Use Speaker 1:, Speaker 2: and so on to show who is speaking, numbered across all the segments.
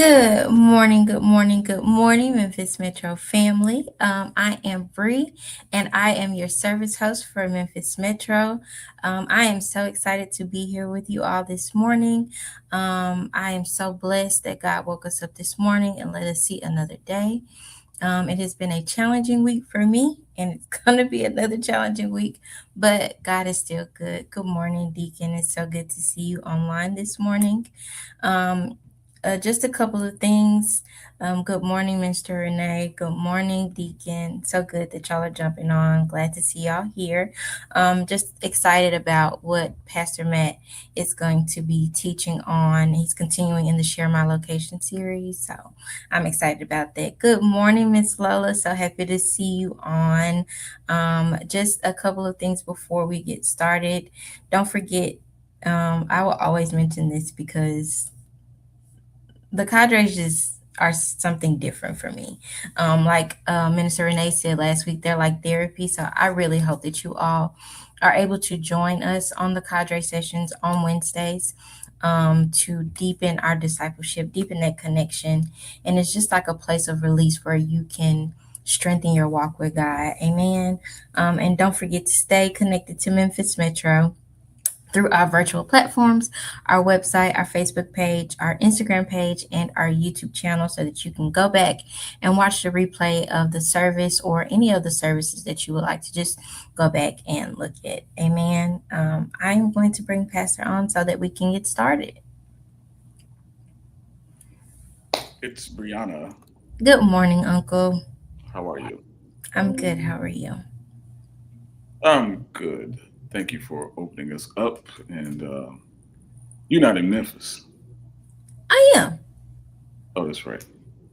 Speaker 1: Good morning, Memphis Metro family. I am Bree, and I am your service host for Memphis Metro. I am so excited to be here with you all this morning. I am so blessed that God woke us up this morning and let us see another day. It has been a challenging week for me, and it's going to be another challenging week, but God is still good. Good morning, Deacon. It's so good to see you online this morning. Um, just a couple of things. Good morning, Mr. Renee. Good morning, Deacon. So good that y'all are jumping on. Glad to see y'all here. Just excited about what Pastor Matt is going to be teaching on. He's continuing in the Share My Location series. So I'm excited about that. Good morning, Miss Lola. So happy to see you on. Just a couple of things before we get started. Don't forget, I will always mention this because the cadres just are something different for me. Like Minister Renee said last week, they're like therapy. So I really hope that you all are able to join us on the cadre sessions on Wednesdays to deepen our discipleship, deepen that connection. And it's just like a place of release where you can strengthen your walk with God. Amen. And don't forget to stay connected to Memphis Metro through our virtual platforms, our website, our Facebook page, our Instagram page, and our YouTube channel so that you can go back and watch the replay of the service or any of the services that you would like to just go back and look at. Amen. I'm going to bring Pastor on so that we can get started.
Speaker 2: It's Brianna.
Speaker 1: Good morning, Uncle.
Speaker 2: How are you?
Speaker 1: I'm good. How are you?
Speaker 2: I'm good. Thank you for opening us up. And you're not in Memphis.
Speaker 1: I am.
Speaker 2: Oh, that's right.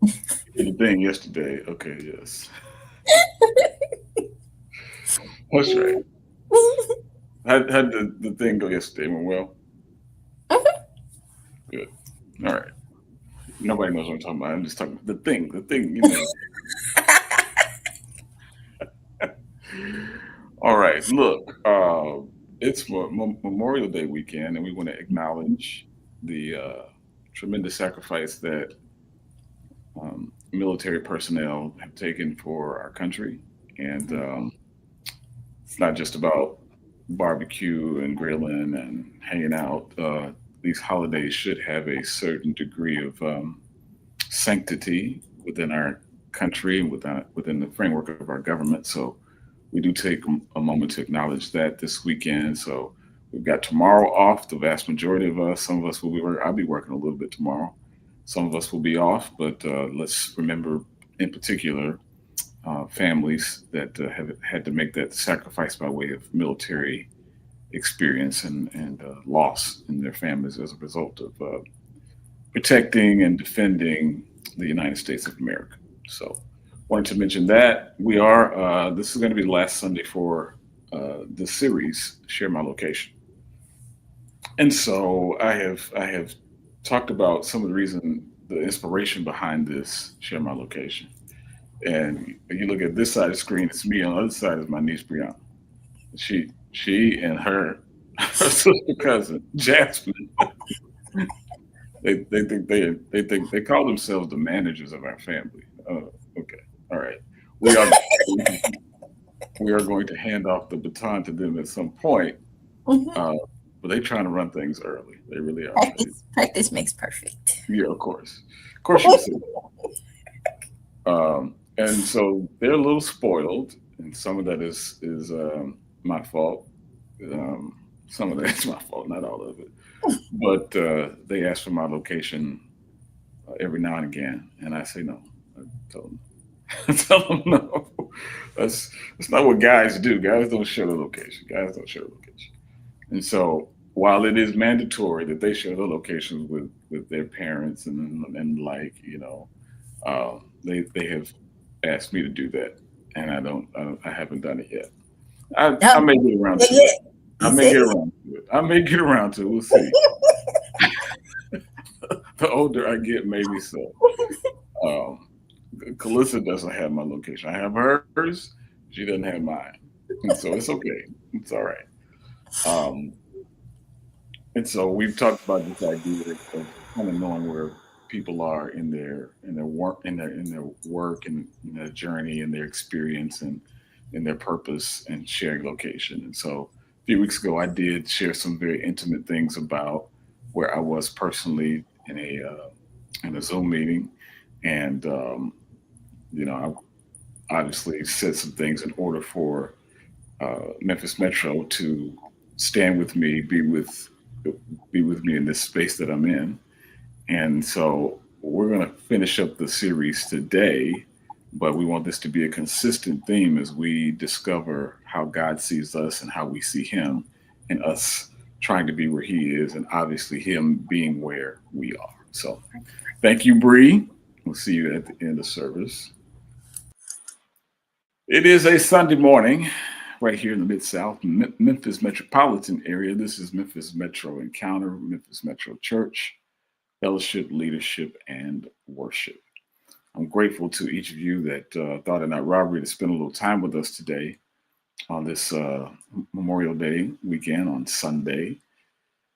Speaker 2: You did the thing yesterday. Okay, yes. That's right. How did the thing go yesterday? Went well? Good. All right. Nobody knows what I'm talking about. I'm just talking about the thing. All right. Look, it's Memorial Day weekend, and we want to acknowledge the tremendous sacrifice that military personnel have taken for our country. And it's not just about barbecue and grilling and hanging out. These holidays should have a certain degree of sanctity within our country and within the framework of our government. So we do take a moment to acknowledge that this weekend. So we've got tomorrow off. The vast majority of us, some of us will be working. I'll be working a little bit tomorrow. Some of us will be off, but let's remember in particular families that have had to make that sacrifice by way of military experience and loss in their families as a result of protecting and defending the United States of America. So, wanted to mention that we are. This is going to be the last Sunday for the series, Share My Location, and so I have talked about some of the reason, the inspiration behind this Share My Location. And you look at this side of the screen, it's me. On the other side is my niece Brianna. She and her sister cousin Jasmine. They call themselves the managers of our family. Okay, all right. We are we are going to hand off the baton to them at some point,
Speaker 1: Mhm.
Speaker 2: uh, but they're trying to run things early. They really are.
Speaker 1: Practice makes perfect.
Speaker 2: Yeah, of course you can see. And so they're a little spoiled, and some of that is my fault. Um, some of that's my fault, not all of it. But they ask for my location every now and again, and I say no. I tell them, I tell them no. That's not what guys do. Guys don't share the location. Guys don't share the location. And so while it is mandatory that they share the locations with their parents and like they have asked me to do that, and I haven't done it yet. I
Speaker 1: No,
Speaker 2: may get around to it.
Speaker 1: yeah,
Speaker 2: I
Speaker 1: you
Speaker 2: may
Speaker 1: said
Speaker 2: get
Speaker 1: it.
Speaker 2: around to it. I may get around to it. We'll see. The older I get, maybe so. Um, Calissa doesn't have my location. I have hers. She doesn't have mine, and so it's okay. It's all right. Um, and so we've talked about this idea of kind of knowing where people are in their work in their work and in their journey and their experience and in their purpose and sharing location. And so a few weeks ago, I did share some very intimate things about where I was personally in a Zoom meeting, and I obviously said some things in order for Memphis Metro to stand with me, be with me in this space that I'm in. And so we're going to finish up the series today, but we want this to be a consistent theme as we discover how God sees us and how we see Him, and us trying to be where He is, and obviously Him being where we are. So thank you, Bree. We'll see you at the end of service. It is a Sunday morning right here in the Mid South, Memphis metropolitan area. This is Memphis Metro Encounter, Memphis Metro Church, Fellowship, Leadership, and Worship. I'm grateful to each of you that thought it not robbery to spend a little time with us today on this Memorial Day weekend on Sunday.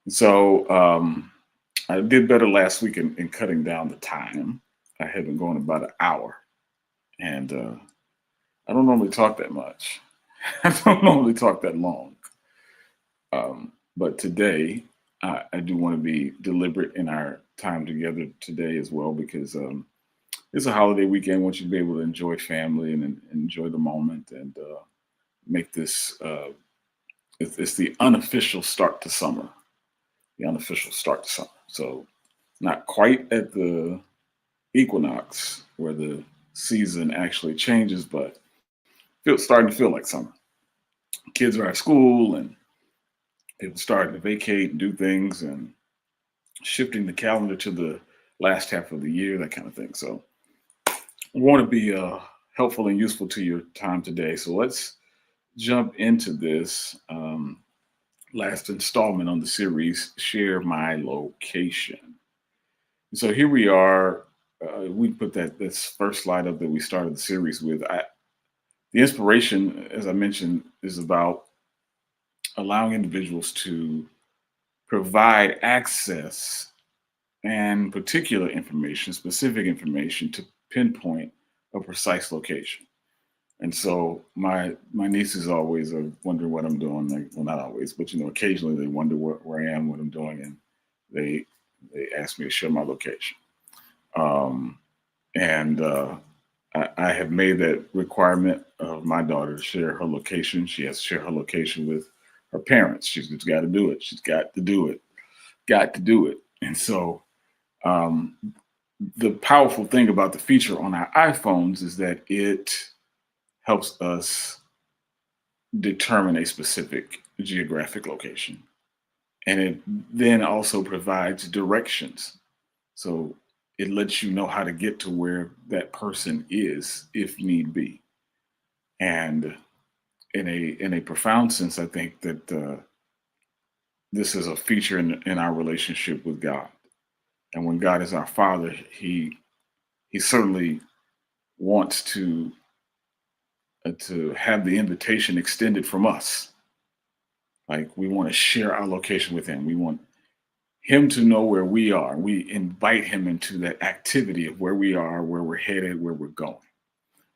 Speaker 2: So I did better last week in cutting down the time. I had been going about an hour, and I don't normally talk that much. I don't normally talk that long. But today, I do want to be deliberate in our time together today as well, because it's a holiday weekend. I want you to be able to enjoy family and enjoy the moment, and make this, it's the unofficial start to summer. The unofficial start to summer. So, not quite at the equinox where the season actually changes, but starting to feel like summer. Kids are at school, and people starting to vacate and do things, and shifting the calendar to the last half of the year, that kind of thing. So I want to be helpful and useful to your time today. So let's jump into this last installment on the series, Share My Location. So here we are. We put this first slide up that we started the series with. The inspiration, as I mentioned, is about allowing individuals to provide access and particular information, specific information, to pinpoint a precise location. And so my nieces always are wondering what I'm doing. Like, well, not always, but occasionally they wonder where I am, what I'm doing, and they ask me to share my location. Um, and I have made that requirement of my daughter to share her location. She has to share her location with her parents. She's got to do it. She's got to do it. Got to do it. And so um, the powerful thing about the feature on our iPhones is that it helps us determine a specific geographic location. And it then also provides directions. So it lets you know how to get to where that person is if need be. And in a profound sense, I think that this is a feature in our relationship with God. And when God is our Father, He certainly wants to have the invitation extended from us. Like, we want to share our location with Him. We want Him to know where we are. We invite Him into that activity of where we are, where we're headed, where we're going.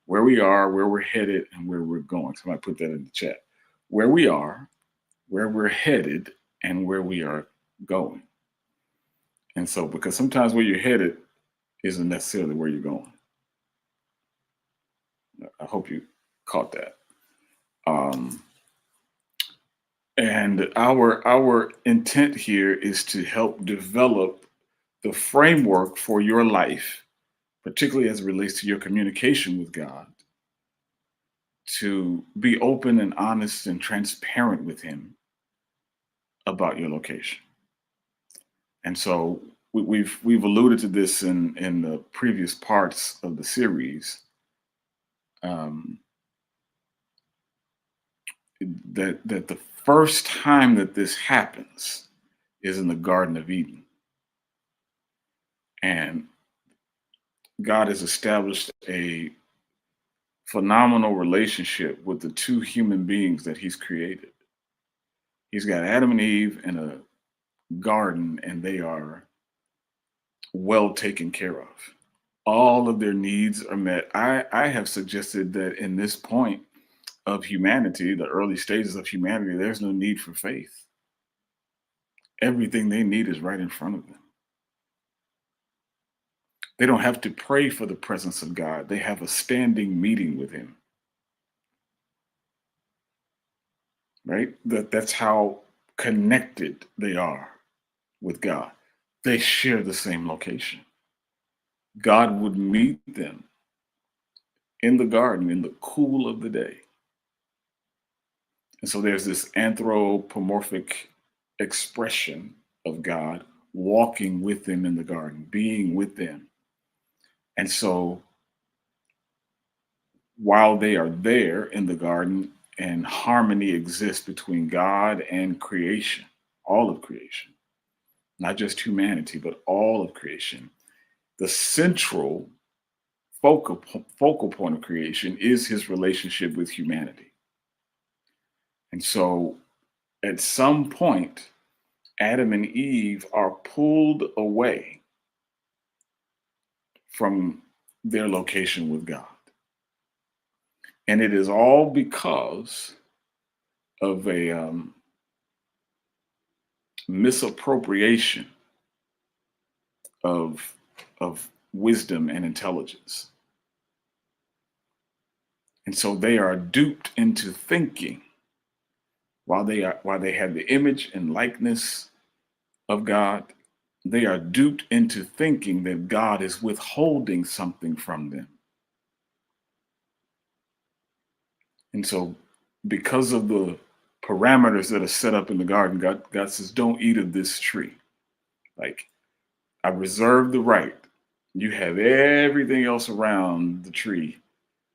Speaker 2: Where we are, where we're headed, and where we're going. Somebody put that in the chat. Where we are, where we're headed, and where we are going. And so, because sometimes where you're headed isn't necessarily where you're going. I hope you caught that. Um, and our intent here is to help develop the framework for your life, particularly as it relates to your communication with God, to be open and honest and transparent with Him about your location. And so we've alluded to this in the previous parts of the series, um, that the first time that this happens is in the Garden of Eden, and God has established a phenomenal relationship with the two human beings that He's created. He's got Adam and Eve in a garden, and they are well taken care of. All of their needs are met. I have suggested that in this point of humanity, the early stages of humanity, there's no need for faith. Everything they need is right in front of them. They don't have to pray for the presence of God. They have a standing meeting with him, right? That's how connected they are with God. They share the same location. God would meet them in the garden in the cool of the day. And so there's this anthropomorphic expression of God walking with them in the garden, being with them. And so while they are there in the garden and harmony exists between God and creation, all of creation, not just humanity, but all of creation, the central focal point of creation is his relationship with humanity. And so at some point, Adam and Eve are pulled away from their location with God. And it is all because of a misappropriation of, of wisdom and intelligence. And so they are duped into thinking while they have the image and likeness of God, they are duped into thinking that God is withholding something from them. And so, because of the parameters that are set up in the garden, God says, don't eat of this tree. Like, I reserve the right. You have everything else around the tree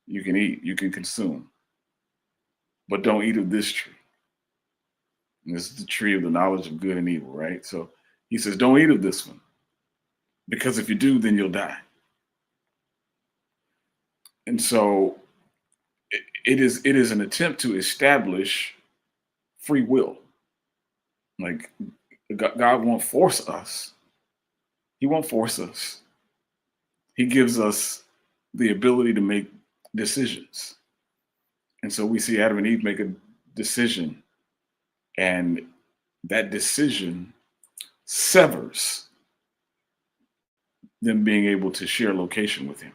Speaker 2: you can eat, you can consume, but don't eat of this tree. And this is the tree of the knowledge of good and evil, right? So he says, don't eat of this one, because if you do, then you'll die. And so it is an attempt to establish free will. Like, God won't force us. He won't force us. He gives us the ability to make decisions. And so we see Adam and Eve make a decision, and that decision severs them being able to share location with him.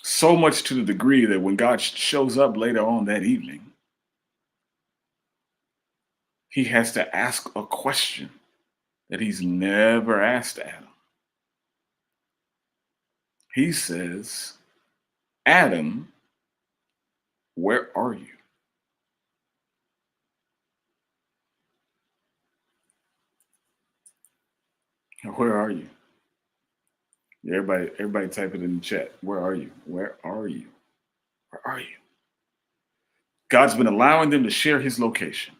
Speaker 2: So much to the degree that when God shows up later on that evening, he has to ask a question that he's never asked Adam. He says, Adam, where are you? Where are you? Everybody type it in the chat. Where are you? Where are you? Where are you? God's been allowing them to share his location,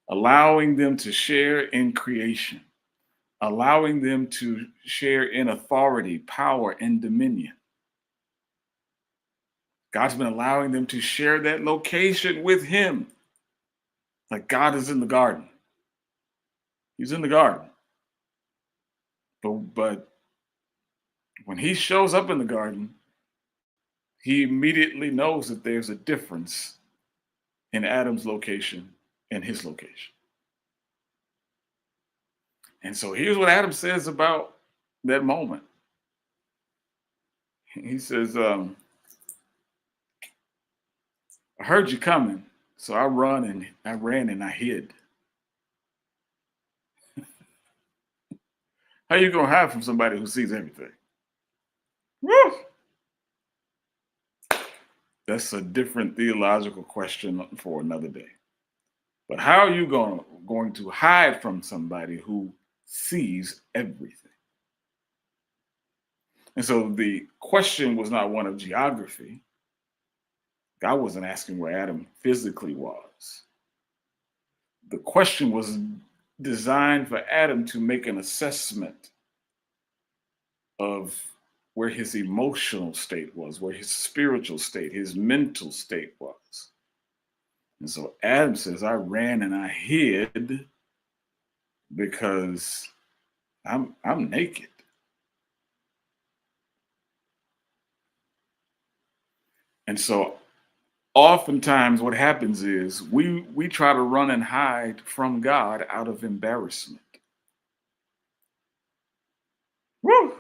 Speaker 2: allowing them to share in creation, allowing them to share in authority, power, and dominion. God's been allowing them to share that location with him. Like, God is in the garden. He's in the garden. But when he shows up in the garden, he immediately knows that there's a difference in Adam's location and his location. And so here's what Adam says about that moment. He says, I heard you coming, so I ran and I hid. How you gonna hide from somebody who sees everything? Woo! That's a different theological question for another day. But how are you going to hide from somebody who sees everything? And so the question was not one of geography. God wasn't asking where Adam physically was. The question was designed for Adam to make an assessment of where his emotional state was, where his spiritual state, his mental state was. And so Adam says, I ran and I hid because I'm naked. And so oftentimes what happens is we try to run and hide from God out of embarrassment. Woo!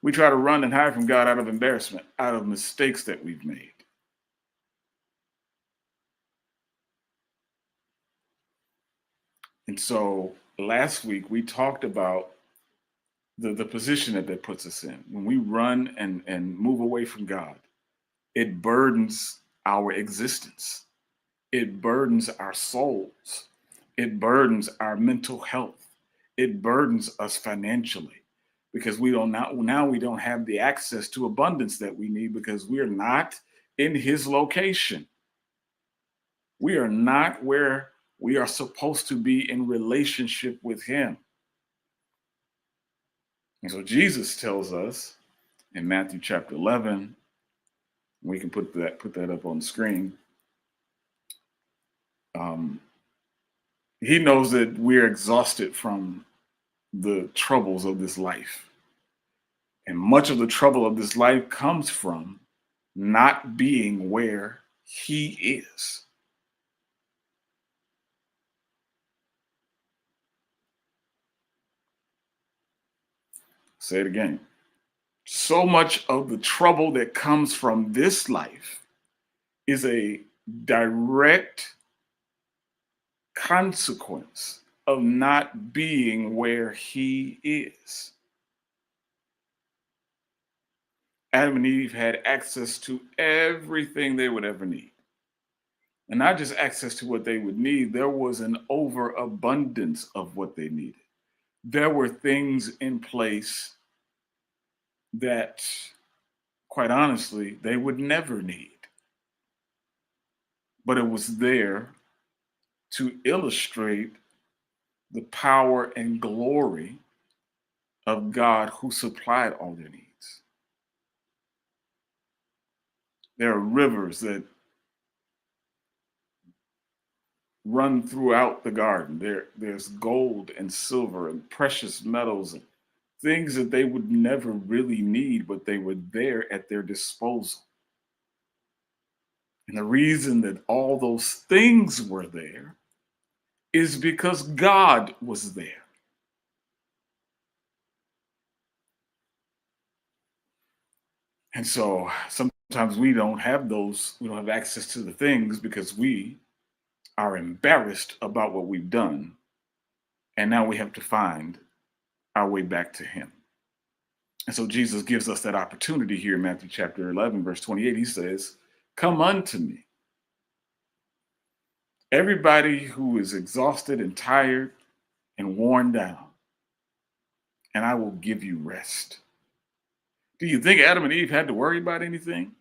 Speaker 2: We try to run and hide from God out of embarrassment, out of mistakes that we've made. And so last week we talked about the position that that puts us in. When we run and move away from God, it burdens our existence. It burdens our souls. It burdens our mental health. It burdens us financially because we don't now we don't have the access to abundance that we need because we are not in his location. We are not where we are supposed to be in relationship with him. And so Jesus tells us in Matthew chapter 11, we can put that up on the screen. Um, he knows that we're exhausted from the troubles of this life. And much of the trouble of this life comes from not being where he is. Say it again. So much of the trouble that comes from this life is a direct consequence of not being where he is. Adam and Eve had access to everything they would ever need. And not just access to what they would need, there was an overabundance of what they needed. There were things in place that, quite honestly, they would never need. But it was there to illustrate the power and glory of God who supplied all their needs. There are rivers that run throughout the garden. There's gold and silver and precious metals and things that they would never really need, but they were there at their disposal. And the reason that all those things were there is because God was there. And so sometimes we don't have access to the things because we are embarrassed about what we've done. And now we have to find our way back to Him. And so Jesus gives us that opportunity here in Matthew chapter 11, verse 28. He says, "Come unto me, everybody who is exhausted and tired and worn down, and I will give you rest." Do you think Adam and Eve had to worry about anything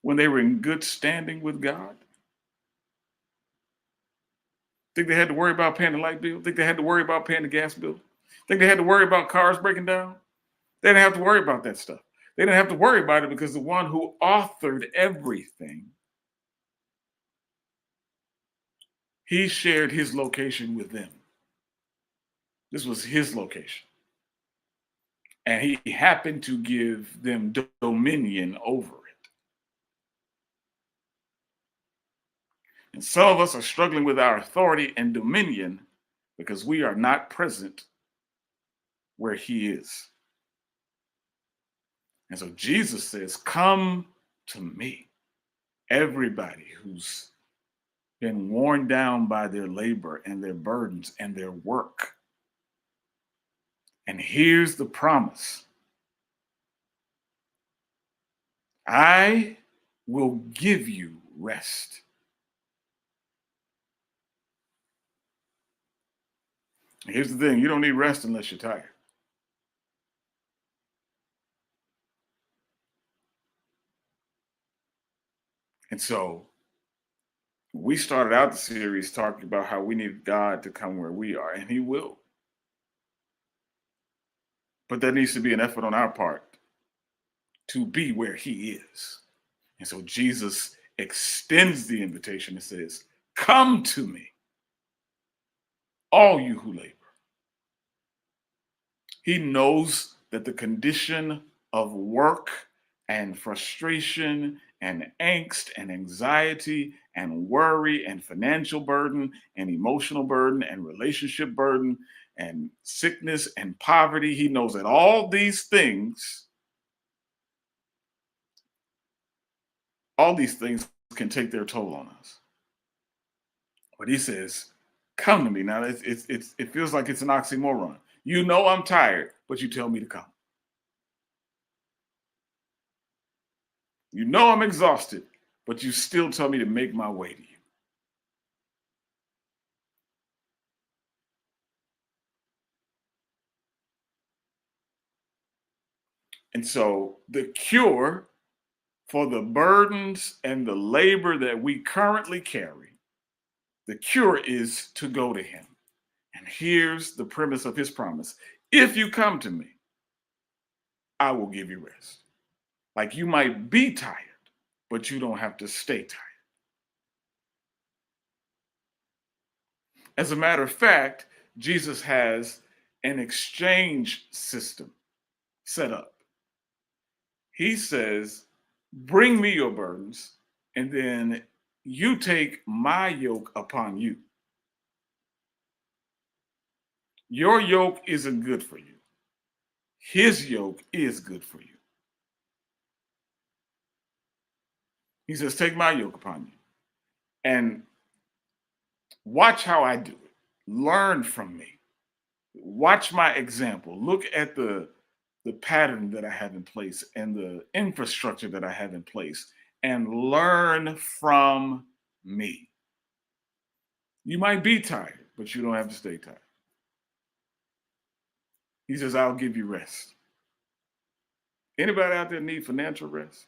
Speaker 2: when they were in good standing with God? Think they had to worry about paying the light bill? Think they had to worry about paying the gas bill? Think they had to worry about cars breaking down? They didn't have to worry about that stuff. They didn't have to worry about it because the one who authored everything, he shared his location with them. This was his location. And he happened to give them dominion over it. And some of us are struggling with our authority and dominion because we are not present where he is. And so Jesus says, "Come to me, everybody who's been worn down by their labor and their burdens and their work." And here's the promise: I will give you rest. And here's the thing: you don't need rest unless you're tired. And so we started out the series talking about how we need God to come where we are, and he will. But there needs to be an effort on our part to be where he is. And so Jesus extends the invitation and says, "Come to me, all you who labor." He knows that the condition of work and frustration and angst and anxiety and worry and financial burden and emotional burden and relationship burden and sickness and poverty, he knows that all these things can take their toll on us. But he says, "Come to me." Now it feels like it's an oxymoron. You know I'm tired, but you tell me to come. You know I'm exhausted, but you still tell me to make my way to you. And so the cure for the burdens and the labor that we currently carry, the cure is to go to him. And here's the premise of his promise: if you come to me, I will give you rest. Like, you might be tired, but you don't have to stay tired. As a matter of fact, Jesus has an exchange system set up. He says, "Bring me your burdens, and then you take my yoke upon you." Your yoke isn't good for you, his yoke is good for you. He says, "Take my yoke upon you and watch how I do it. Learn from me. Watch my example. Look at the pattern that I have in place and the infrastructure that I have in place, and learn from me." You might be tired, but you don't have to stay tired. He says, "I'll give you rest." Anybody out there need financial rest?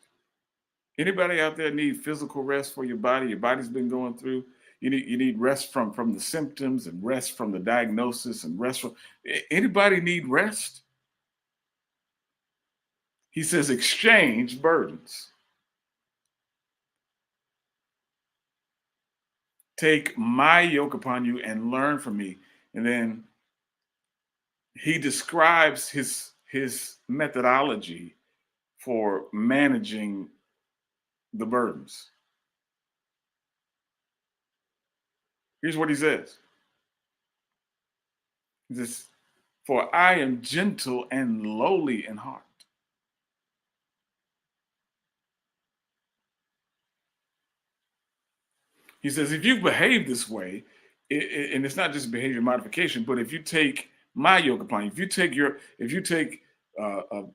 Speaker 2: Anybody out there need physical rest for your body? Your body's been going through. You need rest from the symptoms, and rest from the diagnosis, and rest from anybody need rest? He says, "Exchange burdens. Take my yoke upon you and learn from me." And then he describes his methodology for managing the burdens. Here's what he says. He says, "For I am gentle and lowly in heart." He says, if you behave this way, and it's not just behavior modification, but if you take my yoke upon you, if you take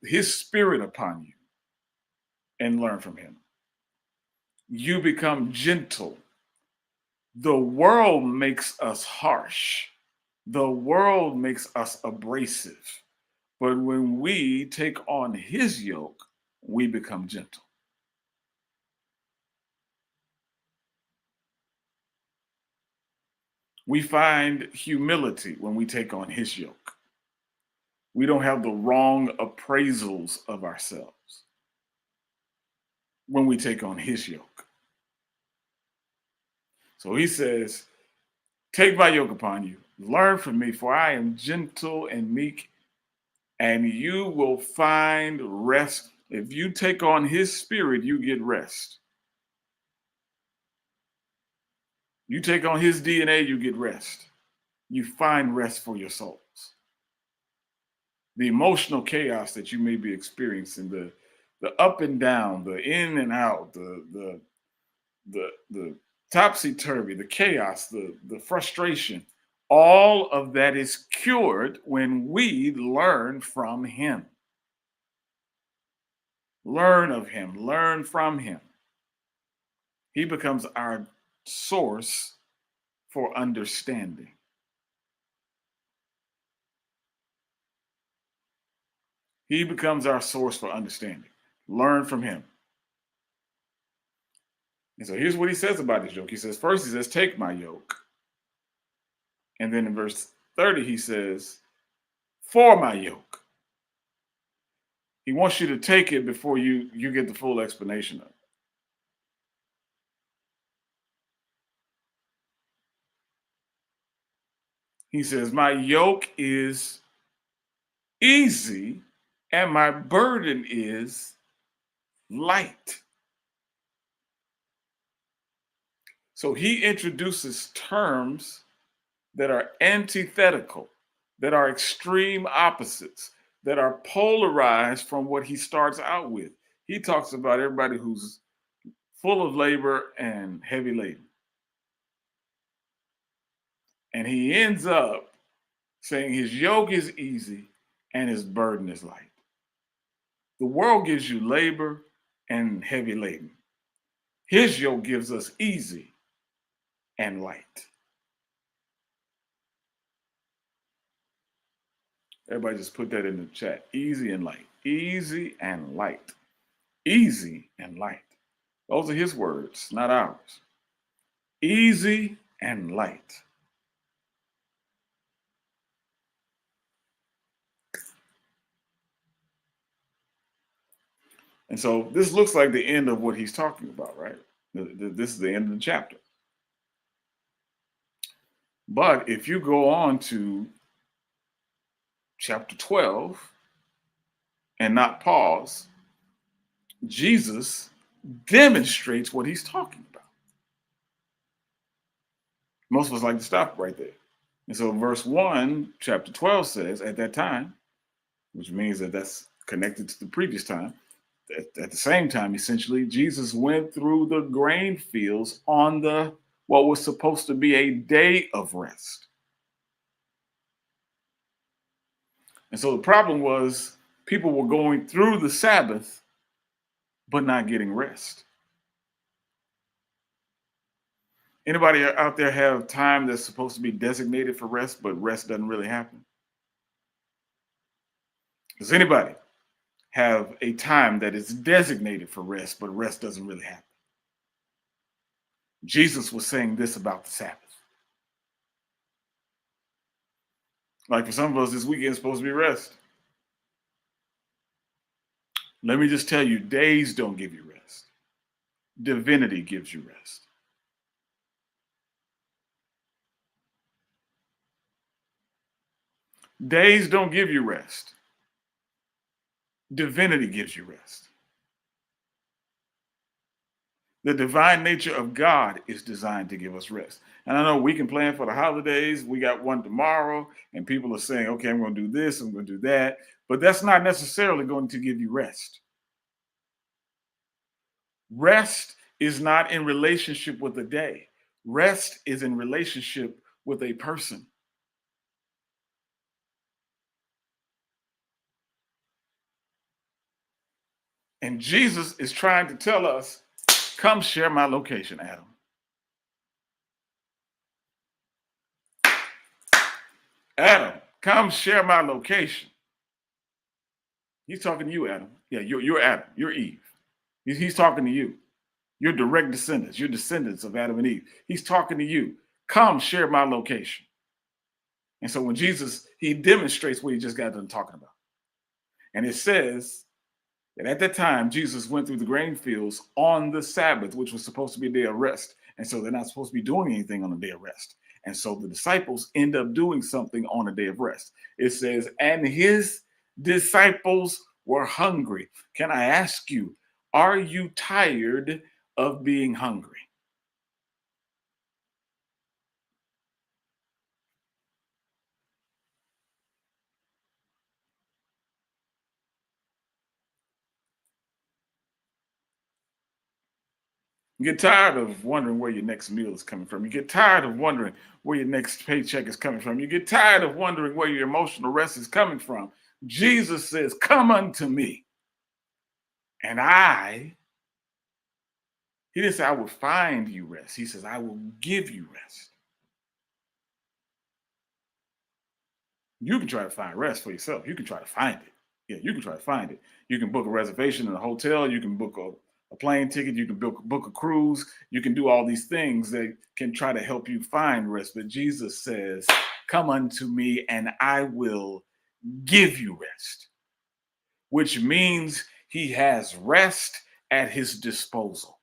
Speaker 2: his spirit upon you and learn from him, you become gentle. The world makes us harsh. The world makes us abrasive. But when we take on his yoke, we become gentle. We find humility when we take on his yoke. We don't have the wrong appraisals of ourselves when we take on his yoke. So he says, "Take my yoke upon you, learn from me, for I am gentle and meek, and you will find rest." If you take on his spirit, you get rest. You take on his DNA, you get rest. You find rest for your souls. The emotional chaos that you may be experiencing, the up and down, the in and out, the topsy turvy, the chaos, the frustration, all of that is cured when we learn from him. Learn of him, learn from him. He becomes our source for understanding. He becomes our source for understanding. Learn from him. And so here's what he says about his yoke. He says, first, he says, "Take my yoke." And then in verse 30, he says, "For my yoke." He wants you to take it before you get the full explanation of it. He says, my yoke is easy and my burden is light. So he introduces terms that are antithetical, that are extreme opposites, that are polarized from what he starts out with. He talks about everybody who's full of labor and heavy laden. And he ends up saying his yoke is easy and his burden is light. The world gives you labor and heavy laden. His yoke gives us easy and light. Everybody just put that in the chat. Easy and light. Easy and light. Easy and light. Those are his words, not ours. Easy and light. And so this looks like the end of what he's talking about, right? This is the end of the chapter. But if you go on to chapter 12 and not pause, Jesus demonstrates what he's talking about. Most of us like to stop right there. And so verse 1, chapter 12 says, at that time, which means that that's connected to the previous time, at the same time, essentially, Jesus went through the grain fields on the what was supposed to be a day of rest. And so the problem was people were going through the Sabbath, but not getting rest. Anybody out there have time that's supposed to be designated for rest, but rest doesn't really happen? Does anybody have a time that is designated for rest, but rest doesn't really happen? Jesus was saying this about the Sabbath. Like for some of us, this weekend is supposed to be rest. Let me just tell you, days don't give you rest. Divinity gives you rest. Days don't give you rest. Divinity gives you rest. The divine nature of God is designed to give us rest. And I know we can plan for the holidays. We got one tomorrow, and people are saying, okay, I'm going to do this, I'm going to do that. But that's not necessarily going to give you rest. Rest is not in relationship with a day. Rest is in relationship with a person. And Jesus is trying to tell us, come share my location, Adam. Adam, come share my location. He's talking to you, Adam. Yeah, you're Adam. You're Eve. He's talking to you. You're direct descendants. You're descendants of Adam and Eve. He's talking to you. Come share my location. And so when Jesus, he demonstrates what he just got done talking about. And it says that at that time, Jesus went through the grain fields on the Sabbath, which was supposed to be a day of rest. And so they're not supposed to be doing anything on a day of rest. And so the disciples end up doing something on a day of rest. It says, and his disciples were hungry. Can I ask you, are you tired of being hungry? You get tired of wondering where your next meal is coming from. You get tired of wondering where your next paycheck is coming from. You get tired of wondering where your emotional rest is coming from. Jesus says, come unto me. And he didn't say, I will find you rest. He says, I will give you rest. You can try to find rest for yourself. You can try to find it. Yeah, you can try to find it. You can book a reservation in a hotel. You can book a plane ticket. You can book a cruise. You can do all these things that can try to help you find rest. But Jesus says, come unto me and I will give you rest, which means he has rest at his disposal.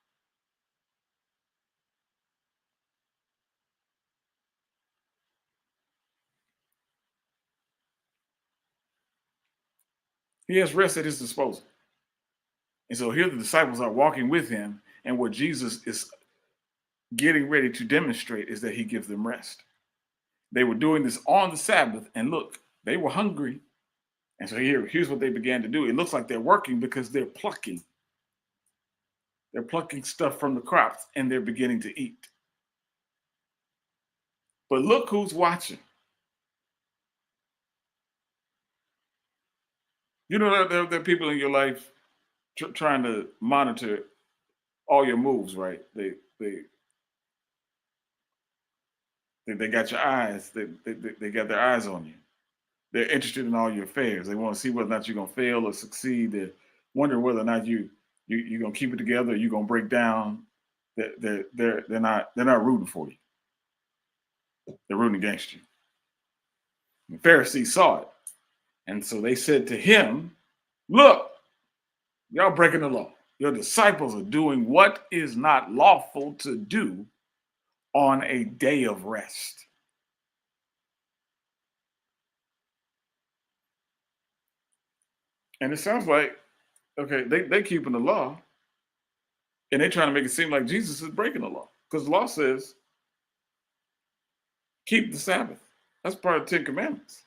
Speaker 2: He has rest at his disposal. And so here the disciples are walking with him, and what Jesus is getting ready to demonstrate is that he gives them rest. They were doing this on the Sabbath, and look, they were hungry. And so here's what they began to do. It looks like they're working because they're plucking. They're plucking stuff from the crops and they're beginning to eat. But look who's watching. You know, there are people in your life trying to monitor all your moves, right? They got your eyes. They got their eyes on you. They're interested in all your affairs. They want to see whether or not you're gonna fail or succeed. They're wondering whether or not you're gonna keep it together. Or you're gonna break down. They're not rooting for you. They're rooting against you. The Pharisees saw it, and so they said to him, "Look, y'all breaking the law. Your disciples are doing what is not lawful to do on a day of rest." And it sounds like, okay, they keeping the law, and they're trying to make it seem like Jesus is breaking the law. Because the law says, keep the Sabbath. That's part of the Ten Commandments.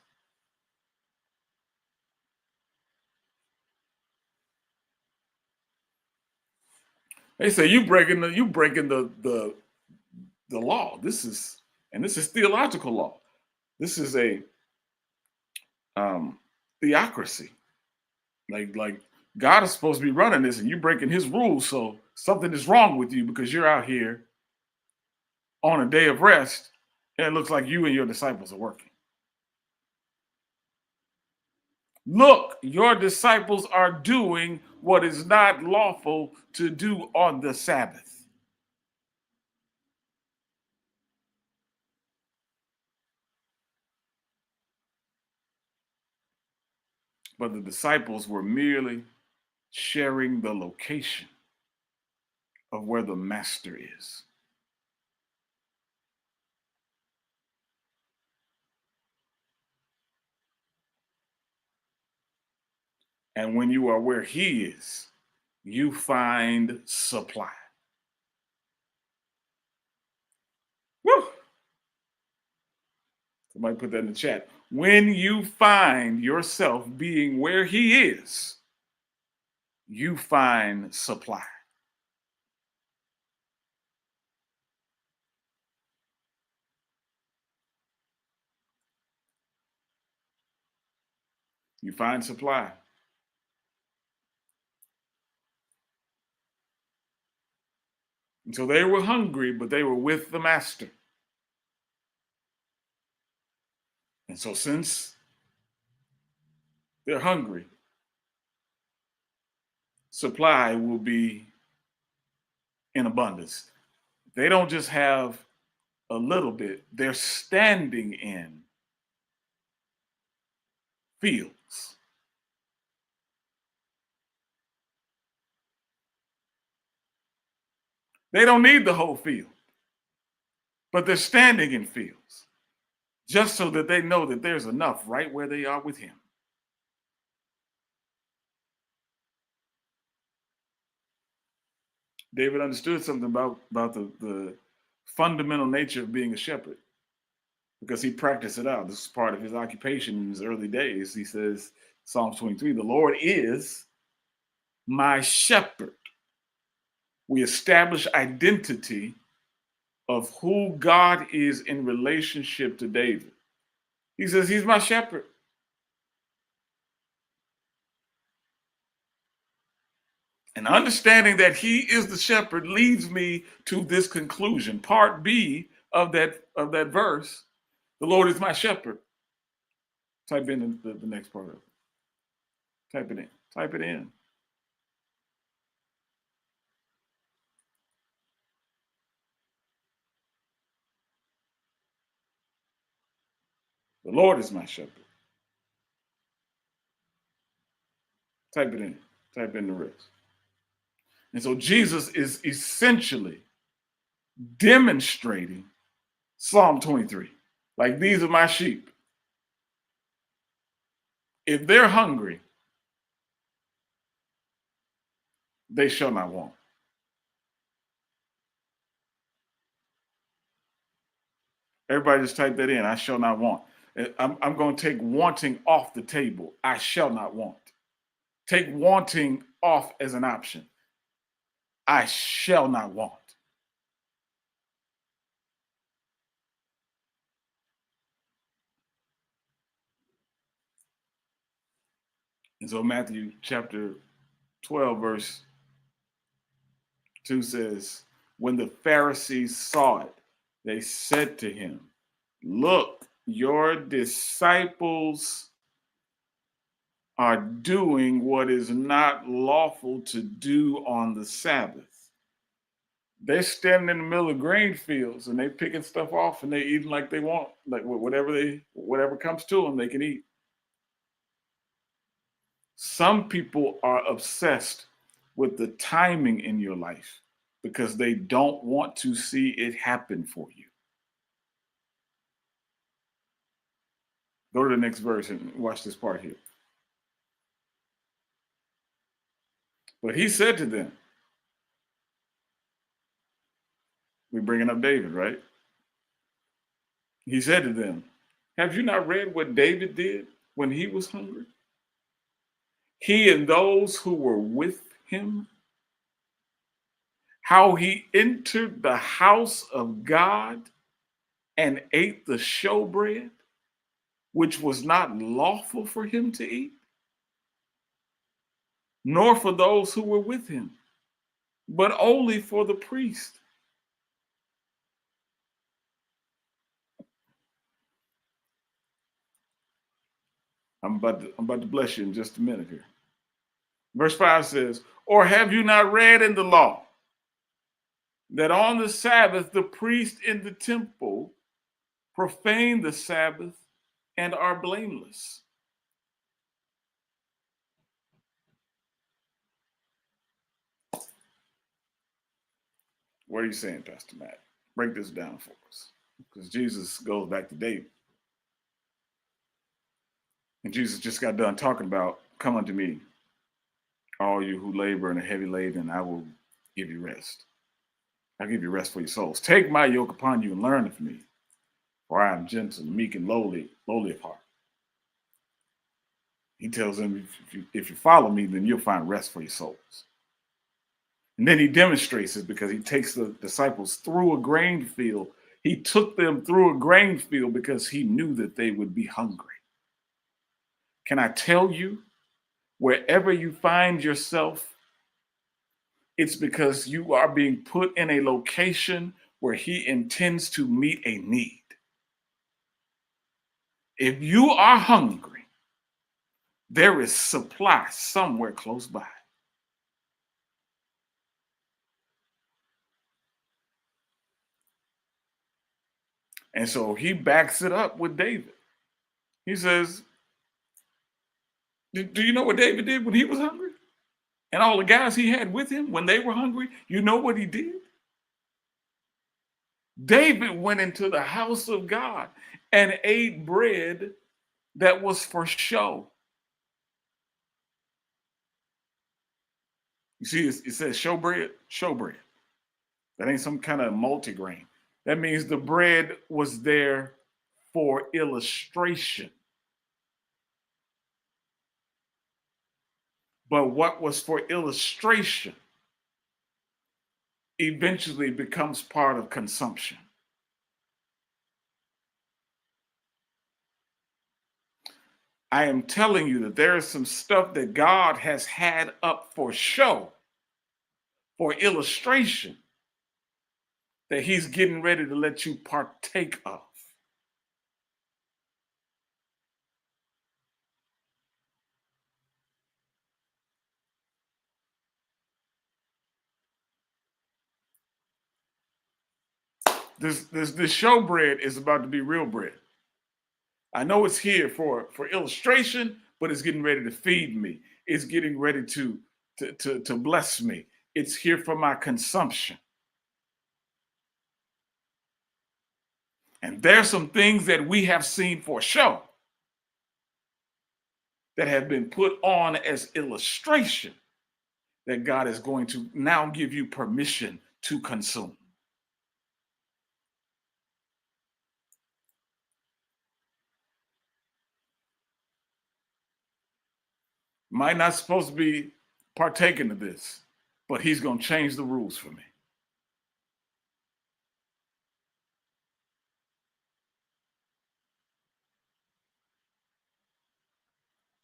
Speaker 2: They say you breaking the law. This is theological law. This is a theocracy. Like God is supposed to be running this, and you're breaking His rules. So something is wrong with you because you're out here on a day of rest, and it looks like you and your disciples are working. Look, your disciples are doing what is not lawful to do on the Sabbath. But the disciples were merely sharing the location of where the master is. And when you are where he is, you find supply. Woo! Somebody put that in the chat. When you find yourself being where he is, you find supply. You find supply. And so they were hungry, but they were with the master. And so since they're hungry, supply will be in abundance. They don't just have a little bit, they're standing in fields. They don't need the whole field, but they're standing in fields just so that they know that there's enough right where they are with him. David understood something about the fundamental nature of being a shepherd because he practiced it out. This is part of his occupation in his early days. He says, Psalms 23, the Lord is my shepherd. We establish identity of who God is in relationship to David. He says, he's my shepherd. And understanding that he is the shepherd leads me to this conclusion. Part B of that verse, the Lord is my shepherd. Type in the next part of it. Type it in. Type it in. The Lord is my shepherd. Type it in. Type in the rest. And so Jesus is essentially demonstrating Psalm 23. Like, these are my sheep. If they're hungry, they shall not want. Everybody just type that in. I shall not want. I'm going to take wanting off the table. I shall not want. Take wanting off as an option. I shall not want. And so Matthew chapter 12, verse 2 says, when the Pharisees saw it, they said to him, look, your disciples are doing what is not lawful to do on the Sabbath. They're standing in the middle of grain fields and they picking stuff off and they eating like they want, like whatever comes to them, they can eat. Some people are obsessed with the timing in your life because they don't want to see it happen for you. Go to the next verse and watch this part here. But he said to them, we're bringing up David, right? He said to them, have you not read what David did when he was hungry? He and those who were with him, how he entered the house of God and ate the showbread, which was not lawful for him to eat, nor for those who were with him, but only for the priest. I'm about to bless you in just a minute here. Verse 5 says, or have you not read in the law that on the Sabbath the priest in the temple profane the Sabbath and are blameless? What are you saying, Pastor Matt? Break this down for us. Because Jesus goes back to David. And Jesus just got done talking about, come unto me, all you who labor and are heavy laden, and I will give you rest. I'll give you rest for your souls. Take my yoke upon you and learn of me, for I am gentle, meek, and lowly of heart. He tells them, if you follow me, then you'll find rest for your souls. And then he demonstrates it because he takes the disciples through a grain field. He took them through a grain field because he knew that they would be hungry. Can I tell you, wherever you find yourself, it's because you are being put in a location where he intends to meet a need. If you are hungry, there is supply somewhere close by. And so he backs it up with David. He says, do you know what David did when he was hungry? And all the guys he had with him when they were hungry, you know what he did? David went into the house of God and ate bread that was for show. You see, it says showbread, showbread. That ain't some kind of multigrain. That means the bread was there for illustration. But what was for illustration eventually becomes part of consumption. I am telling you that there is some stuff that God has had up for show, for illustration, that he's getting ready to let you partake of. This showbread is about to be real bread. I know it's here for illustration, but it's getting ready to feed me. It's getting ready to bless me. It's here for my consumption. And there's some things that we have seen for show that have been put on as illustration that God is going to now give you permission to consume. Might not supposed to be partaking of this, but he's going to change the rules for me.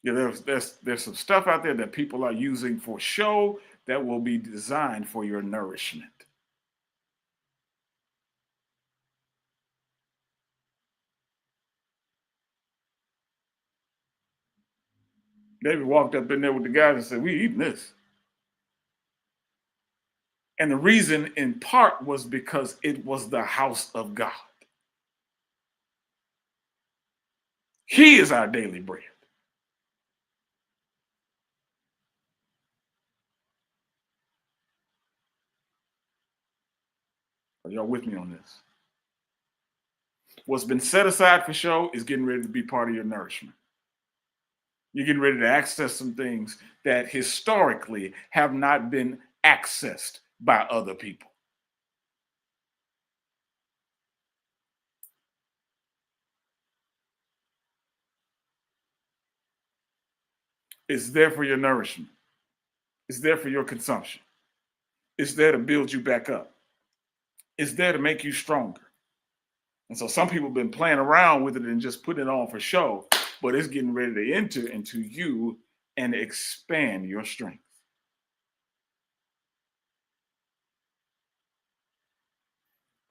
Speaker 2: Yeah, there's some stuff out there that people are using for show that will be designed for your nourishment. David walked up in there with the guys and said, "We eating this." And the reason in part was because it was the house of God. He is our daily bread. Are y'all with me on this? What's been set aside for show is getting ready to be part of your nourishment. You're getting ready to access some things that historically have not been accessed by other people. It's there for your nourishment. It's there for your consumption. It's there to build you back up. It's there to make you stronger. And so some people have been playing around with it and just putting it on for show, but it's getting ready to enter into you and expand your strength.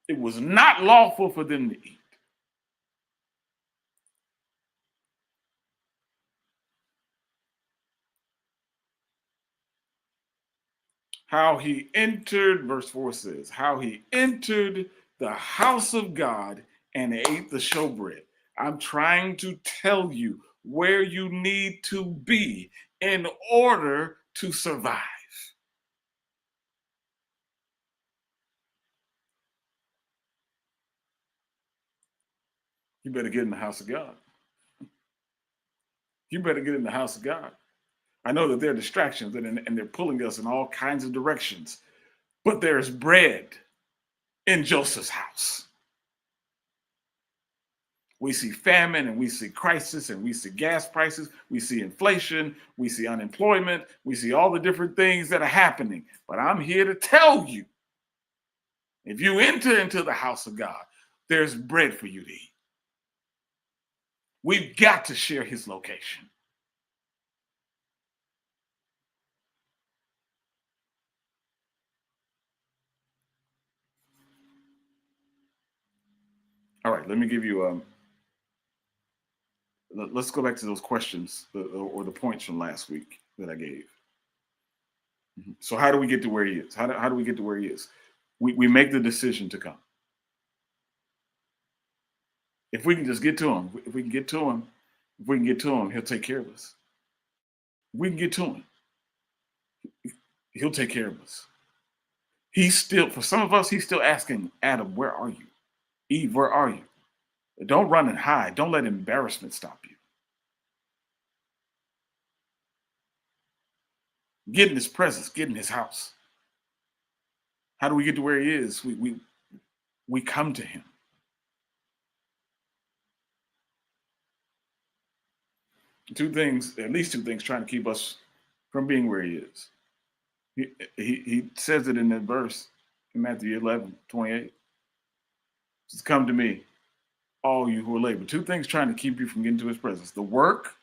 Speaker 2: It was not lawful for them to eat. How he entered, verse 4 says, how he entered the house of God and ate the showbread. I'm trying to tell you where you need to be in order to survive. You better get in the house of God. You better get in the house of God. I know that there are distractions and they're pulling us in all kinds of directions, but there's bread in Joseph's house. We see famine and we see crisis and we see gas prices, we see inflation, we see unemployment, we see all the different things that are happening. But I'm here to tell you, if you enter into the house of God, there's bread for you to eat. We've got to share his location. All right, let me give you let's go back to those questions or the points from last week that I gave. So how do we get to where he is? How do we get to where he is? We make the decision to come. If we can just get to him, if we can get to him, if we can get to him, he'll take care of us. If we can get to him, he'll take care of us. He's still, for some of us, he's still asking, Adam, where are you? Eve, where are you? Don't run and hide. Don't let embarrassment stop you. Get in his presence, get in his house. How do we get to where he is? We come to him. Two things, at least two things, trying to keep us from being where he is. He says it in that verse in Matthew 11:28. Just come to me, all you who are labor. Two things trying to keep you from getting to his presence: the work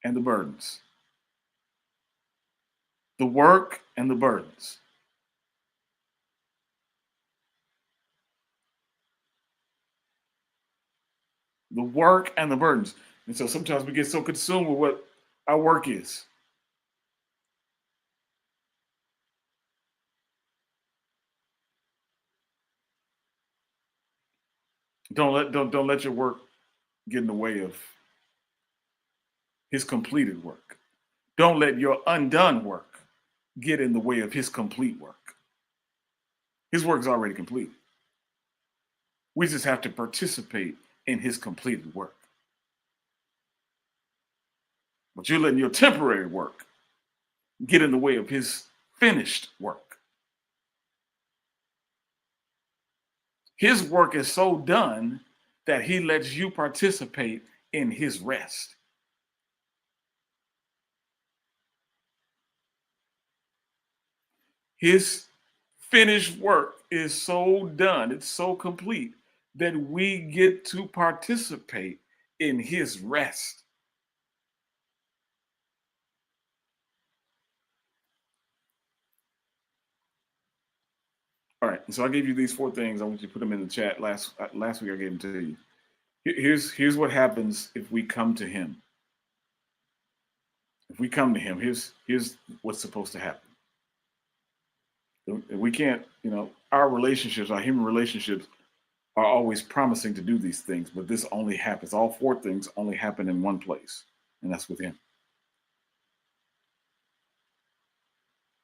Speaker 2: and the burdens. The work and the burdens. The work and the burdens. And so sometimes we get so consumed with what our work is. Don't let your work get in the way of his completed work. Don't let your undone work get in the way of his complete work. His work is already complete. We just have to participate in his completed work. But you're letting your temporary work get in the way of his finished work. His work is so done that he lets you participate in his rest. His finished work is so done, it's so complete that we get to participate in his rest. All right, so I gave you these four things. I want you to put them in the chat. Last week I gave them to you. Here's what happens if we come to him. If we come to him, here's what's supposed to happen. We can't, our relationships, our human relationships are always promising to do these things, but this only happens. All four things only happen in one place, and that's with him.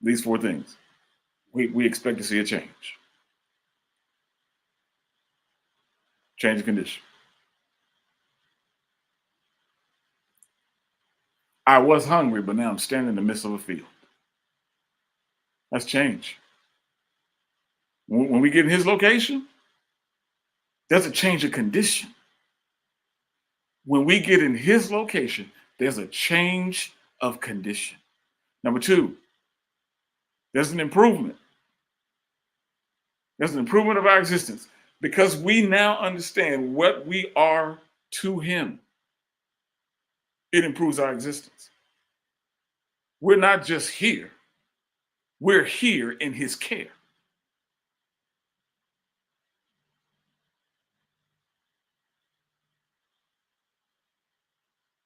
Speaker 2: These four things. We expect to see a change. Change of condition. I was hungry, but now I'm standing in the midst of a field. That's change. When we get in his location, there's a change of condition. When we get in his location, there's a change of condition. Number two, there's an improvement. There's an improvement of our existence because we now understand what we are to him. It improves our existence. We're not just here, we're here in his care.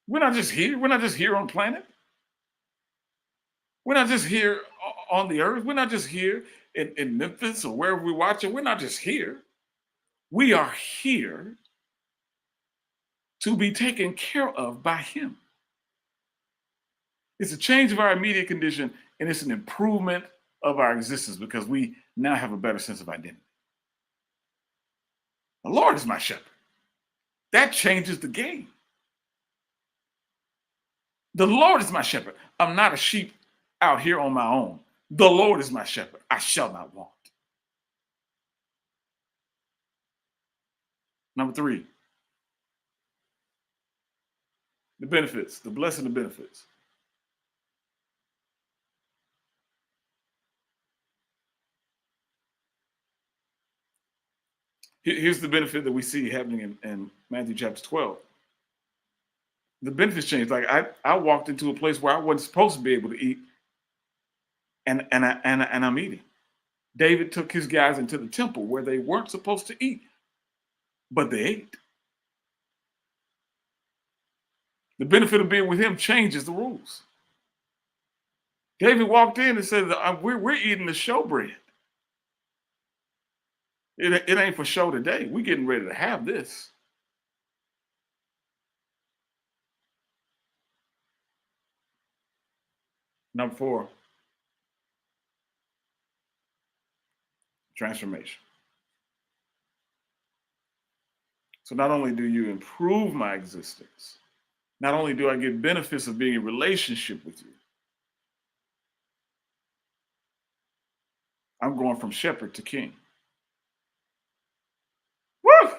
Speaker 2: We're not just here. We're not just here on planet. We're not just here on the earth. We're not just here in Memphis or wherever we're watching. We're not just here. We are here to be taken care of by him. It's a change of our immediate condition, and it's an improvement of our existence because we now have a better sense of identity. The Lord is my shepherd. That changes the game. The Lord is my shepherd. I'm not a sheep out here on my own. The Lord is my shepherd. I shall not want. Number three, the benefits, the blessing of benefits. Here's the benefit that we see happening in Matthew chapter 12. The benefits change. Like I walked into a place where I wasn't supposed to be able to eat, and I'm eating. David took his guys into the temple where they weren't supposed to eat, but they ate. The benefit of being with him changes the rules. David walked in and said, we're eating the showbread. It ain't for show today. We're getting ready to have this. Number four, transformation. So not only do you improve my existence, not only do I get benefits of being in relationship with you, I'm going from shepherd to king. Woo!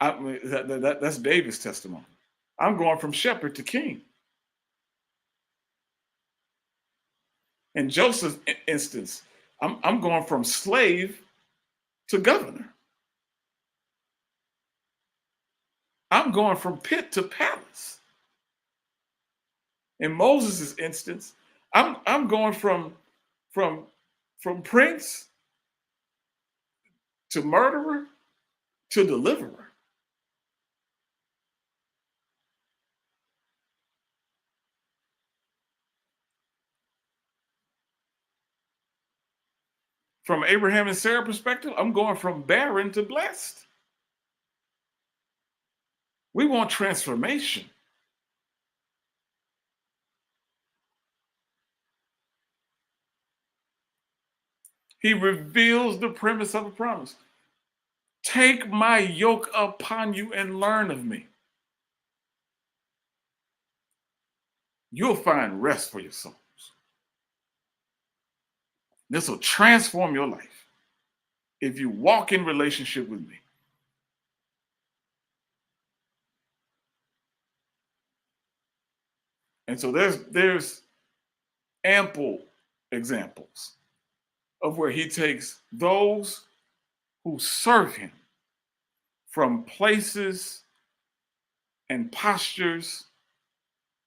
Speaker 2: That's David's testimony. I'm going from shepherd to king. In Joseph's instance, I'm going from slave to governor. I'm going from pit to palace. In Moses' instance, I'm going from prince to murderer to deliverer. From Abraham and Sarah perspective, I'm going from barren to blessed. We want transformation. He reveals the premise of a promise. Take my yoke upon you and learn of me. you'll find rest for your souls. This will transform your life if you walk in relationship with me. And so there's ample examples of where he takes those who serve him from places and postures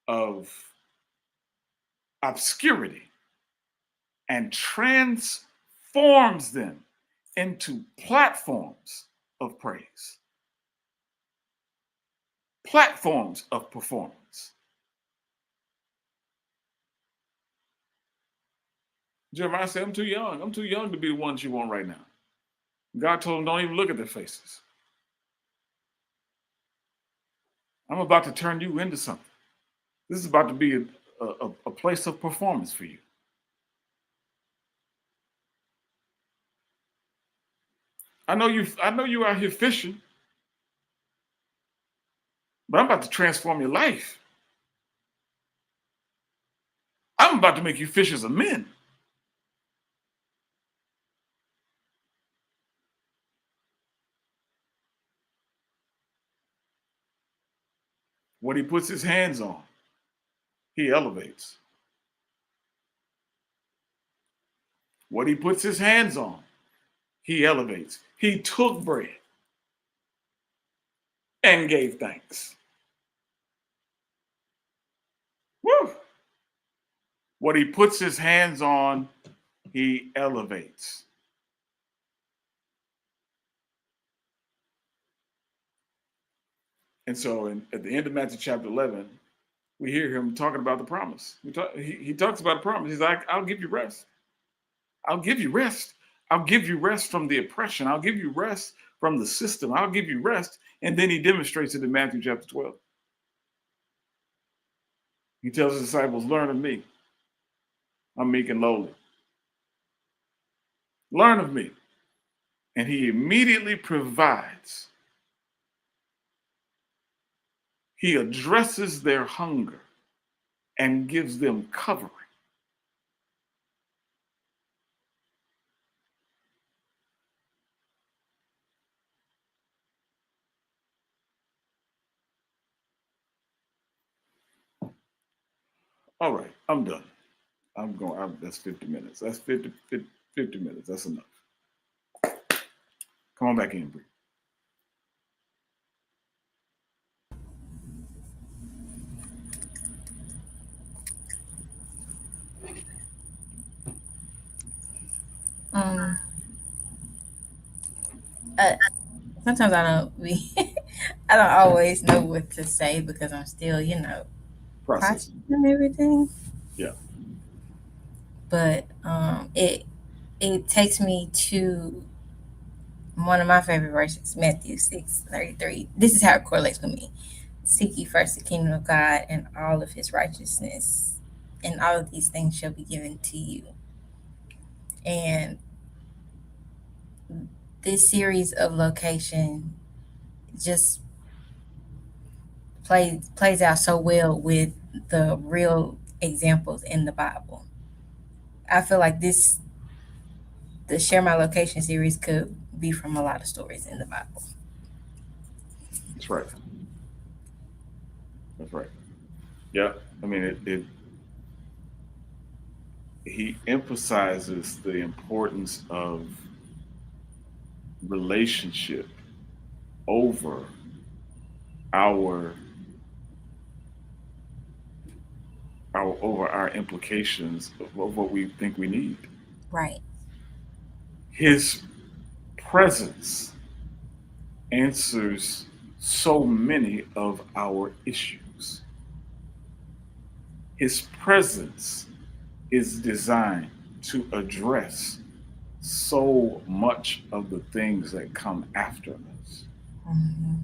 Speaker 2: of obscurity and transforms them into platforms of praise, platforms of performance. Jeremiah said, I'm too young. I'm too young to be the ones you want right now. God told him, don't even look at their faces. I'm about to turn you into something. This is about to be a place of performance for you. I know you out here fishing, but I'm about to transform your life. I'm about to make you fishers of men. What he puts his hands on, he elevates. What he puts his hands on, he elevates. He took bread and gave thanks. Woo! What he puts his hands on, he elevates. And so at the end of Matthew chapter 11, we hear him talking about the promise. He talks about a promise. He's like, I'll give you rest. I'll give you rest. I'll give you rest from the oppression. I'll give you rest from the system. I'll give you rest. And then he demonstrates it in Matthew chapter 12. He tells his disciples, learn of me. I'm meek and lowly. Learn of me. And he immediately provides. He addresses their hunger and gives them covering. All right, I'm done. That's 50 minutes. That's 50 minutes. That's enough. Come on back in, Bree.
Speaker 1: Um, uh, Sometimes I don't be, I don't always know what to say because I'm still,
Speaker 2: Process.
Speaker 1: processing everything.
Speaker 2: Yeah.
Speaker 1: But it takes me to one of my favorite verses, Matthew 6:33. This is how it correlates with me. Seek ye first the kingdom of God and all of his righteousness, and all of these things shall be given to you. And this series of location just plays out so well with the real examples in the Bible. I feel like the Share My Location series could be from a lot of stories in the Bible.
Speaker 2: That's right. That's right. Yeah. I mean, he emphasizes the importance of relationship over our our implications of what we think we need.
Speaker 1: Right.
Speaker 2: His presence answers so many of our issues. His presence is designed to address so much of the things that come after us.
Speaker 1: Hmm.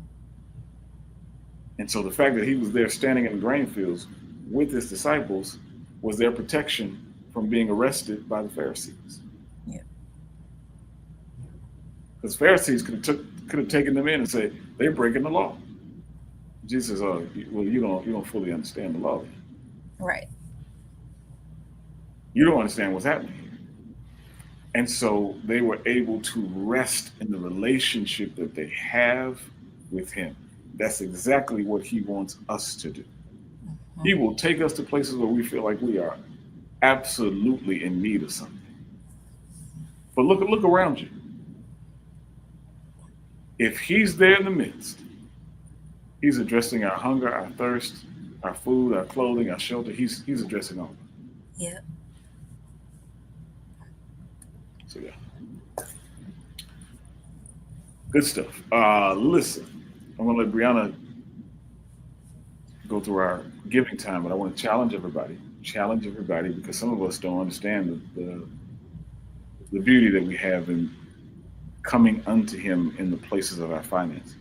Speaker 2: And so the fact that he was there standing in the grain fields with his disciples was their protection from being arrested by the Pharisees.
Speaker 1: Yeah.
Speaker 2: Because Pharisees could have taken them in and said they're breaking the law. Jesus says, "Oh, well, you don't fully understand the law.
Speaker 1: Right.
Speaker 2: You don't understand what's happening. And so they were able to rest in the relationship that they have with Him. That's exactly what He wants us to do. He will take us to places where we feel like we are absolutely in need of something. But look around you. If He's there in the midst, He's addressing our hunger, our thirst, our food, our clothing, our shelter. He's addressing all of it.
Speaker 1: Yep.
Speaker 2: So yeah, good stuff. Listen, I'm gonna let Brianna go through our giving time, but I want to challenge everybody, because some of us don't understand the beauty that we have in coming unto Him in the places of our finances.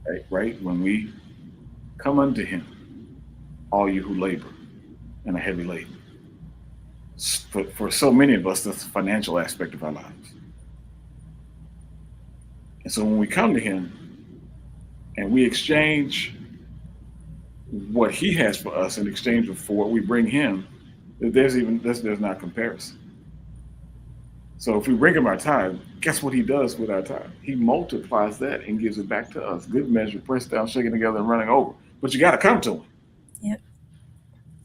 Speaker 2: Right, right. When we come unto Him, all you who labor and are heavy laden. For so many of us, that's the financial aspect of our lives. And so when we come to Him and we exchange what He has for us in exchange for what we bring Him, there's not comparison. So if we bring Him our tithe, guess what He does with our tithe? He multiplies that and gives it back to us. Good measure, pressed down, shaken together, and running over. But you got to come to Him.
Speaker 1: Yep.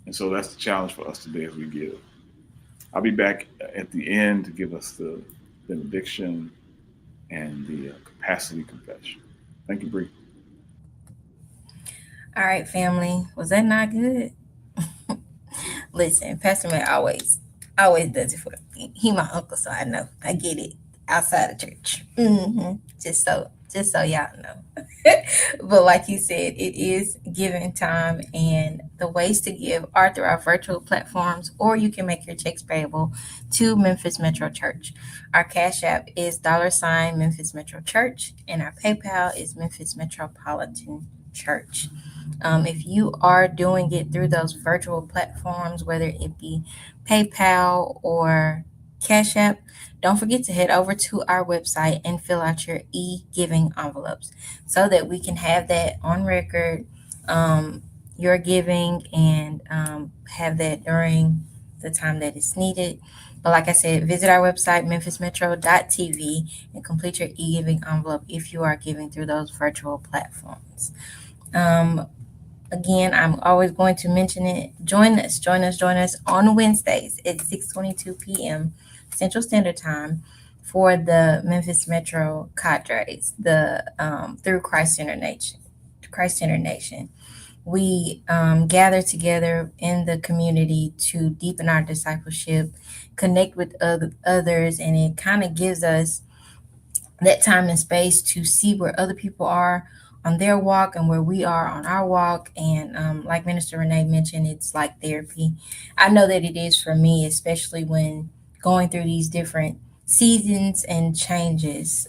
Speaker 2: And so that's the challenge for us today as we give. I'll be back at the end to give us the benediction and the capacity confession. Thank you, Bree.
Speaker 1: All right, family. Was that not good? Listen, Pastor Matt always does it for me. He my uncle, so I know. I get it. Outside of church. Just so y'all know. But like you said, it is giving time, and the ways to give are through our virtual platforms, or you can make your checks payable to Memphis Metro Church. Our Cash App is $ Memphis Metro Church, and our PayPal is Memphis Metropolitan Church. If you are doing it through those virtual platforms, whether it be PayPal or Cash App, don't forget to head over to our website and fill out your e-giving envelopes so that we can have that on record, your giving, and have that during the time that it's needed. But like I said, visit our website, memphismetro.tv, and complete your e-giving envelope if you are giving through those virtual platforms. Um, Again, I'm always going to mention it. Join us on Wednesdays at 6:22 p.m. Central Standard Time for the Memphis Metro Cadres, the through Christ Center Nation. Christ Center Nation. We gather together in the community to deepen our discipleship, connect with others, and it kind of gives us that time and space to see where other people are on their walk and where we are on our walk. And like Minister Renee mentioned, it's like therapy. I know that it is for me, especially when going through these different seasons and changes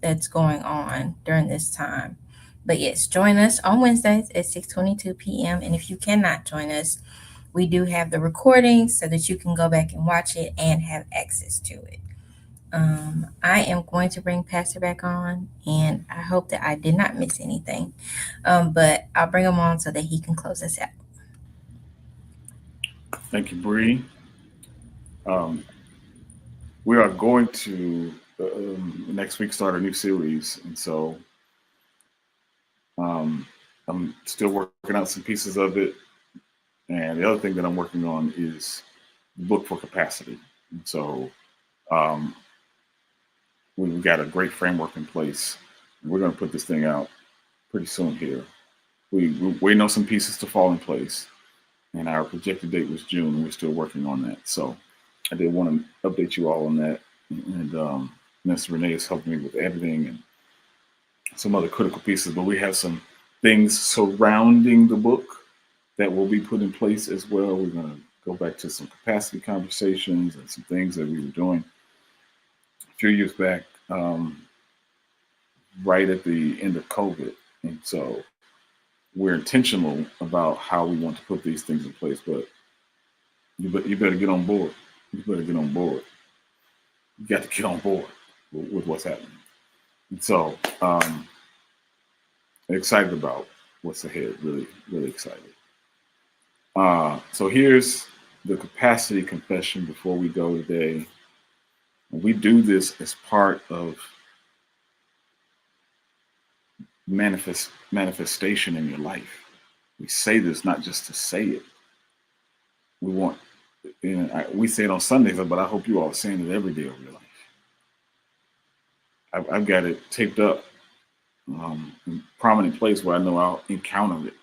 Speaker 1: that's going on during this time. But yes, join us on Wednesdays at 6:22 p.m. And if you cannot join us, we do have the recordings so that you can go back and watch it and have access to it. I am going to bring Pastor back on, and I hope that I did not miss anything. But I'll bring him on so that he can close us out.
Speaker 2: Thank you, Bree. Um, we are going to next week start a new series, and so um, I'm still working out some pieces of it. And the other thing that I'm working on is the book for capacity. And so um, we've got a great framework in place. We're going to put this thing out pretty soon here. We're waiting on some pieces to fall in place, and our projected date was June, and we're still working on that. So I did want to update you all on that. And Mr. Renee is helping me with editing and some other critical pieces, but we have some things surrounding the book that will be put in place as well. We're going to go back to some capacity conversations and some things that we were doing a few years back, right at the end of COVID. And so we're intentional about how we want to put these things in place, but you better get on board. You better get on board. You got to get on board with what's happening. And so excited about what's ahead, really, really excited. So here's the capacity confession before we go today. We do this as part of manifestation in your life. We say this not just to say it. We want, we say it on Sundays, but I hope you all are saying it every day of your life. I've got it taped up in a prominent place where I know I'll encounter it.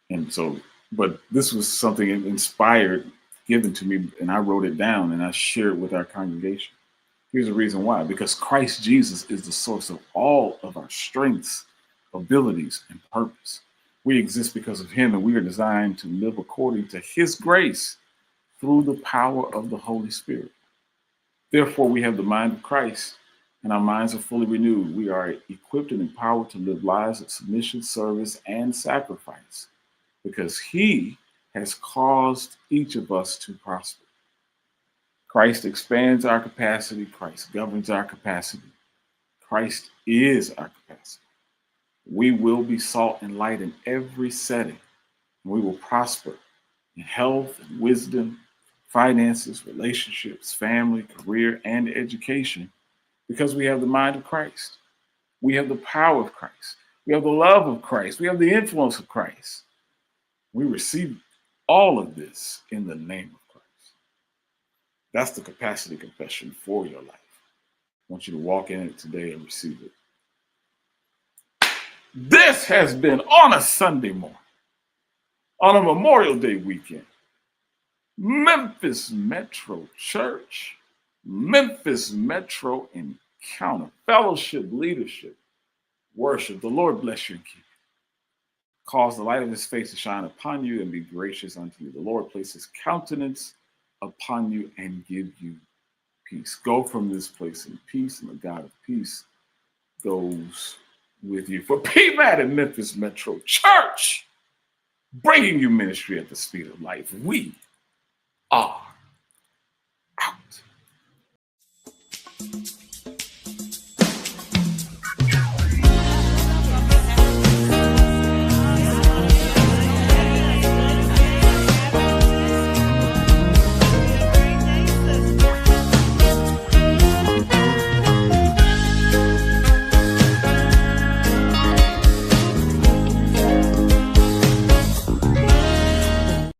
Speaker 2: And so, but this was something inspired, given to me, and I wrote it down and I shared it with our congregation. Here's the reason why: because Christ Jesus is the source of all of our strengths, abilities, and purpose. We exist because of Him, and we are designed to live according to His grace through the power of the Holy Spirit. Therefore, we have the mind of Christ, and our minds are fully renewed. We are equipped and empowered to live lives of submission, service, and sacrifice, because He has caused each of us to prosper. Christ expands our capacity. Christ governs our capacity. Christ is our capacity. We will be salt and light in every setting. We will prosper in health and wisdom, finances, relationships, family, career, and education because we have the mind of Christ. We have the power of Christ. We have the love of Christ. We have the influence of Christ. We receive all of this in the name of Christ. That's the capacity confession for your life. I want you to walk in it today and receive it. This has been on a Sunday morning, on a Memorial Day weekend, Memphis Metro Church, Memphis Metro Encounter, Fellowship, Leadership, Worship. The Lord bless you and keep you. Cause the light of His face to shine upon you and be gracious unto you. The Lord place His countenance upon you and give you peace. Go from this place in peace, and the God of peace goes with you. For PMAT and Memphis Metro Church, bringing you ministry at the speed of life, we are